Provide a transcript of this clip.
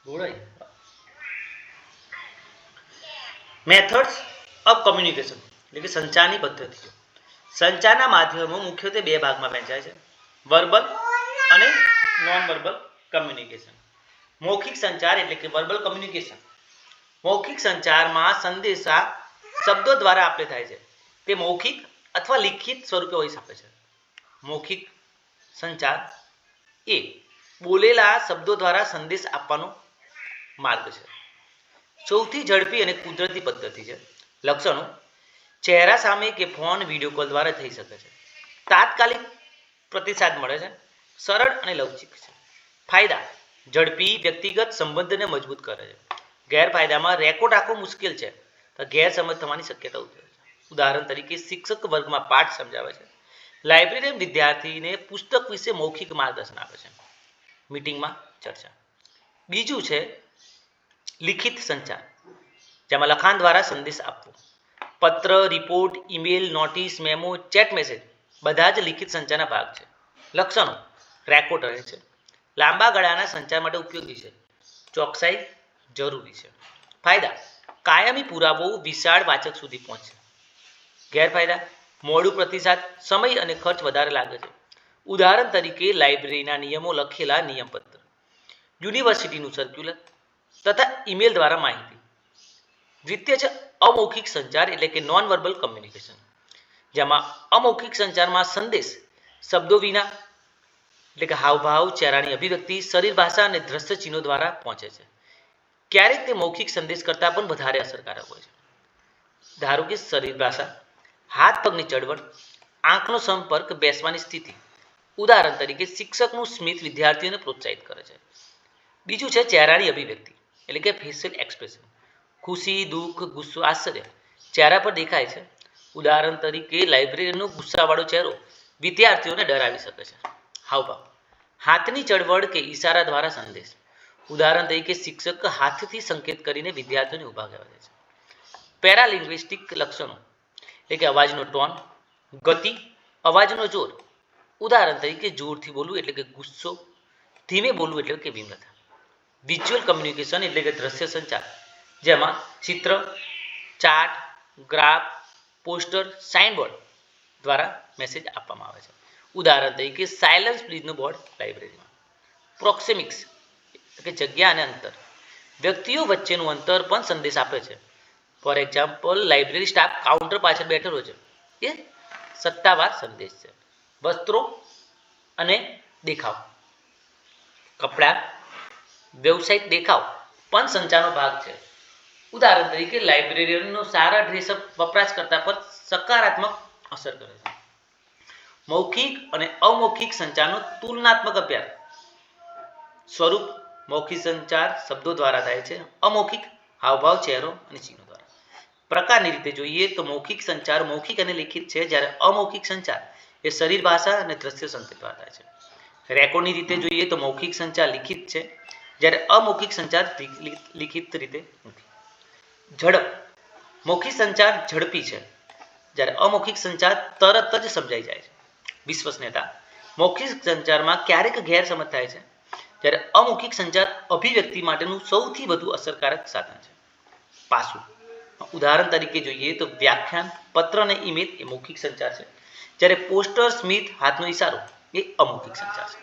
જોડાય. Methods of communication એટલે કે સંચારની પદ્ધતિઓ. સંચારના માધ્યમો મુખ્યત્વે બે ભાગમાં વહેંચાય છે: વર્બલ અને નોન વર્બલ કમ્યુનિકેશન. મૌખિક સંચાર એટલે કે વર્બલ કમ્યુનિકેશન. મૌખિક સંચારમાં સંદેશા શબ્દો દ્વારા આપણે થાય છે. તે મૌખિક અથવા લિખિત સ્વરૂપે હોઈ શકે છે. મૌખિક સંચાર એ બોલેલા શબ્દો દ્વારા સંદેશ આપવાનો માર્ગ છે. સૌથી ઝડપી અને કુદરતી પદ્ધતિ છે. લક્ષણો: ચહેરા સામે કે ફોન વિડીયો કોલ દ્વારા થઈ શકે છે. તાત્કાલિક પ્રતિસાદ મળે છે. સરળ અને લવચીક છે. ફાયદા: ઝડપી, વ્યક્તિગત સંબંધને મજબૂત કરે છે. ગેરફાયદામાં રેકોર્ડ રાખવો મુશ્કેલ છે તો ગેરસમજ થવાની શક્યતા ઉભી છે. ઉદાહરણ તરીકે શિક્ષક વર્ગમાં પાઠ સમજાવે છે. લાઇબ્રેરિયન વિદ્યાર્થીને પુસ્તક વિશે મૌખિક માર્ગદર્શન આપે છે. મીટિંગમાં ચર્ચા. બીજું છે લિખિત સંચાર, જેમાં લખાણ દ્વારા સંદેશ આપવો. પત્ર, report, email, notice, memo, chat message બધા જ લિખિત સંચારના ભાગ છે. લક્ષણો: રેકોર્ડ રહે છે. લાંબા ગાળાના સંચાર માટે ઉપયોગી છે. ચોકસાઈ જરૂરી છે. ફાયદા: કાયમી પુરાવો વિશાળ વાચક સુધી પહોંચે. ગેરફાયદા: મોડું પ્રતિસાદ, સમય અને ખર્ચ વધારે લાગે છે. ઉદાહરણ તરીકે લાઇબ્રેરીના નિયમો લખેલા નિયમપત્ર, યુનિવર્સિટીનું સર્ક્યુલર તથા ઈમેલ દ્વારા માહિતી. દ્વિતીય છે અમૌખિક સંચાર એટલે કે નોન વર્બલ કમ્યુનિકેશન, જેમાં અમૌખિક સંચારમાં સંદેશ શબ્દો વિના એટલે કે હાવભાવ, ચહેરાની અભિવ્યક્તિ, શરીર ભાષા અને દ્રશ્ય ચિહ્નો દ્વારા પહોંચે છે. ક્યારેક તે મૌખિક સંદેશ કરતાં પણ વધારે અસરકારક હોય છે. ધારો કે શરીર ભાષા, હાથ પગની ચળવળ, આંખનો સંપર્ક, બેસવાની સ્થિતિ. ઉદાહરણ તરીકે શિક્ષકનું સ્મિત વિદ્યાર્થીઓને પ્રોત્સાહિત કરે છે. બીજું છે ચહેરાની અભિવ્યક્તિ એટલે કે ફેશિયલ એક્સપ્રેશન. ખુશી, દુઃખ, ગુસ્સો, આશ્ચર્ય ચહેરા પર દેખાય છે. ઉદાહરણ તરીકે લાઇબ્રેરીનો ગુસ્સાવાળો ચહેરો વિદ્યાર્થીઓને ડરાવી શકે છે. હાવભાવ: હાથની ચળવળ કે ઈશારા દ્વારા સંદેશ. ઉદાહરણ તરીકે શિક્ષક હાથથી સંકેત કરીને વિદ્યાર્થીઓને ઊભા કરે છે. પેરાલિંગ્વિસ્ટિક લક્ષણો એટલે કે અવાજનો ટોન, ગતિ, અવાજનો જોર. ઉદાહરણ તરીકે જોરથી બોલવું એટલે કે ગુસ્સો, ધીમે બોલવું એટલે કે વિમ્રતા. વિઝ્યુઅલ કમ્યુનિકેશન એટલે કે દ્રશ્ય સંચાર, જેમાં ચિત્ર, ચાર્ટ, ગ્રાફ, પોસ્ટર, સાઇનબોર્ડ દ્વારા મેસેજ આપવામાં આવે છે. ઉદાહરણ તરીકે સાયલન્સ પ્લીઝનું બોર્ડ લાઇબ્રેરીમાં. પ્રોક્સેમિક્સ એટલે કે જગ્યા અને અંતર, વ્યક્તિઓ વચ્ચેનું અંતર પણ સંદેશ આપે છે. For example, library staff counter પાછળ બેઠેલો છે એ સત્તાવાર સંદેશ છે. વસ્ત્રો અને દેખાવ, કપડાં, વ્યવસાયિક દેખાવ પણ સંચારનો ભાગ છે. ઉદાહરણ તરીકે લાઇબ્રેરિયનનો સારા ડ્રેસઅપ વપરાશકર્તા પર સકારાત્મક અસર કરે છે. મૌખિક અને અમૌખિક સંચારનો તુલનાત્મક અભ્યાસ. સ્વરૂપ: મૌખિક સંચાર શબ્દો દ્વારા થાય છે. અમૌખિક હાવભાવ, ચહેરો અને ચિહ્નો દ્વારા. પ્રકારની રીતે જોઈએ તો મૌખિક સંચાર મૌખિક અને લિખિત છે, જ્યારે અમૌખિક સંચાર એ શરીર ભાષા અને દ્રશ્ય સંકેત દ્વારા થાય છે. રેકોર્ડની રીતે જોઈએ તો મૌખિક સંચાર લિખિત છે, જ્યારે અમૌખિક સંચાર લિખિત રીતે નથી. ઝડપ: મૌખિક સંચાર ઝડપી છે, જ્યારે અમૌખિક સંચાર તરત જ સમજાઈ જાય છે. વિશ્વસનીયતા: મૌખિક સંચારમાં ક્યારેક ગેરસમજ થાય છે, જ્યારે અમૌખિક સંચાર અભિવ્યક્તિ માટેનું સૌથી વધુ અસરકારક સાધન છે. પાસું: ઉદાહરણ તરીકે જોઈએ તો વ્યાખ્યાન, પત્ર અને ઈમેલ એ મૌખિક સંચાર છે, જ્યારે પોસ્ટર, સ્મિત, હાથનો ઇશારો એ અમૌખિક સંચાર છે.